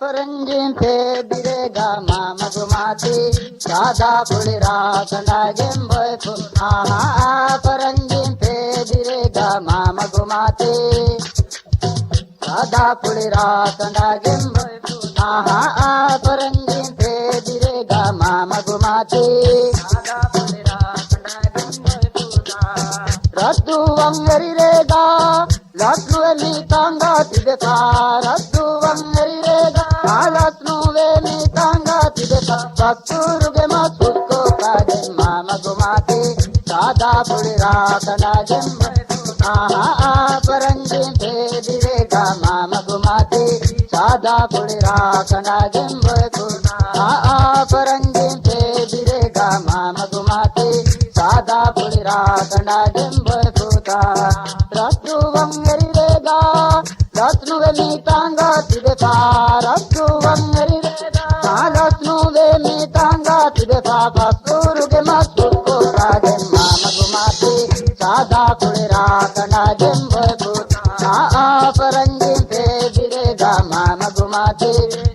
ಪರಂಜಿಂ pay ಬಿರೆಗ ಮಾಮಗುಮಾತಿ Radha ಪುಳಿರಾ ಕಂಡಾಗೆಂಬೈ ಆಹಾ ಪರಂಜಿಂ pay ಬಿರೆಗ ಮಾಮಗುಮಾತಿ Radha ಪುಳಿರಾ ಕಂಡಾಗೆಂಬೈ ಆಹಾ ಪರಂಜಿಂ pay ಬಿರೆಗ ಮಾಮಗುಮಾತಿ Radha ಪುಳಿರಾ ಕಂಡಾಗೆಂಬೈ ರದ್ದು ಅಂಗರಿರೇಗ ಲಕ್ನುವೆಲಿ ತಂಗ ತಿದೆಕ ರದ್ದು ಅಂಗರಿರೇಗ ಲಕ್ನುವೆಲಿ ತಂಗ ತಿದೆಕ ಪತ್ತೂರುಗೆ ಮಸುಕ್ಕೋ ಕಾಗೆ ಮಾಮಗುಮಾತಿ ಸಾದಾ ಪುಳಿರಾ ಕಂಡಾಗೆಂಬೈ ಆಹಾ ಪರಂಜಿ ಬೇದಿರೇಗ ಮಾಮಗುಮಾತಿ ಸಾದಾ ಪುಳಿರಾ ಕಂಡಾಗೆಂಬೈ ಆಹಾ ಪರಂಜಿ ಬೇದಿರೇಗ ಮಾಮಗುಮಾತಿ ಸಾದಾ ಪುಳಿರಾ ಕಂಡಾಗೆಂಬೈ ರದ್ದು ಅಂಗರಿರೇಗ ಲಕ್ನುವೆಲಿ ತಂಗ ತಿದೆಕ ರದ್ದು ಅಂಗರಿರೇಗ ಲಕ್ನುವೆಲಿ ತಂಗ ತಿದೆಕ ಪತ್ತೂರುಗೆ ಮಸುಕ್ಕೋ ಕಾಗೆ ಮಾಮಗುಮಾತಿ ಸಾದಾ ಪುಳಿರಾ ಕಂಡಾಗೆಂಬೈ ಪರಂಜಿ ಬೇದಿರೇಗ ಮಾಮಗುಮಾತಿ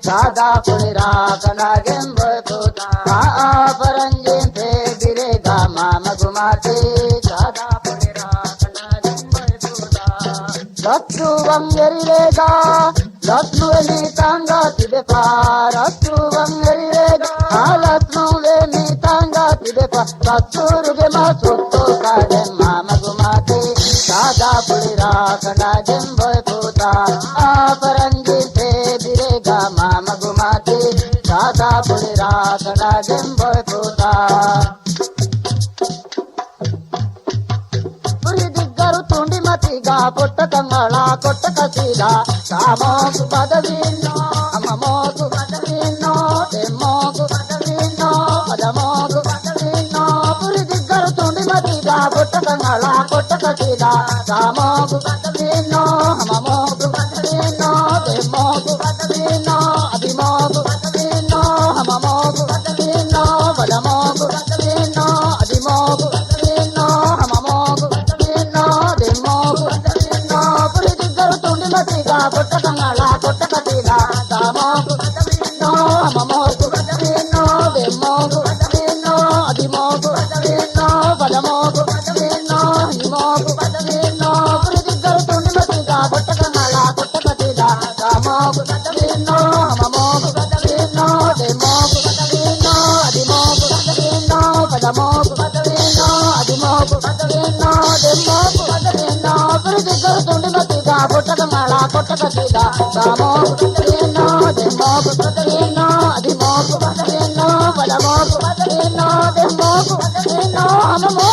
ಸಾದಾ ಪುಳಿರಾ ಕಂಡಾಗೆಂಬೈ ಪರಂಜಿ ಬೇದಿರೇಗ ಮಾಮಗುಮಾತಿ ಸಾದಾ ಪುಳಿರಾ ಕಂಡಾಗೆಂಬೈ ರತ್ತು ಅಂಗರಿರೇಗ ಲಕ್ನುವೆಲಿ ತಂಗ ತಿದೆಕ ರತ್ತು ಅಂಗರಿರೇಗ ಲಕ್ನುವೆಲಿ ತಂಗ ತಿದೆಕ ಪತ್ತೂರುಗೆ ಮಸುಕ್ಕೋ ಕಾಗೆ ಮಾಮಗುಮಾತಿ ಸಾದಾ ಪುಳಿರಾ ಕಂಡಾಗೆಂಬೈ ಪರಂಜಿ ಬೇದಿರೇಗ ಮಾಮಗುಮಾತಿ ಸಾದಾ ಪುಳಿರಾ ಕಂಡಾಗೆಂಬೈ పురిదిగ్గరు తుండి మతిగా పొట్ట కంగళ కొట్ట కసీల కామోకు పదవీన్నో అమ్మమోకు పదవీన్నో తెమ్మోకు పదవీన్నో పదమోకు పదవీన్నో పురిదిగ్గరు తుండి మతిగా పొట్ట కంగళ కొట్ట కసీల కామోకు పదవీన్నో అమ్మమోకు పదవీన్నో తెమ్మోకు పదవీన్నో అభిమోకు పదవీన్నో అమ్మమోకు పదవీన్నో పదమోకు పదవీన్నో అభిమోకు పదవీన్నో అమ్మమోకు పురిదిగ్గరు తుండి మతిగా పొట్ట కంగళ కొట్ట కసీల కామోకు పదవీన్నో అమ్మమోకు పదవీన్నో తెమ్మోకు పదవీన్నో అభిమోకు పదవీన్నో పదమోకు పదవీన్నో హిమోకు పదవీన్నో పురిదిగ్గరు తుండి మతిగా పొట్ట కంగళ కొట్ట కసీల కామోకు పదవీన్నో అమ్మమోకు పదవీన్నో తెమ్మోకు పదవీన్నో అభిమోకు పదవీన్నో పదమోకు పదవీన్నో అభిమోకు పదవీన్నో తెమ్మోకు పదవీన్నో పురిదిగ్గరు తుండి మతిగా పొట్ట కంగళ కొట్ట కసీల కామోకు పదవీన్నో తెమ్మోకు పదవీన్నో అభిమోకు పదవీన్నో పదమోకు పదవీన్నో తెమ్మోకు పదవీన్నో అమ్మమోకు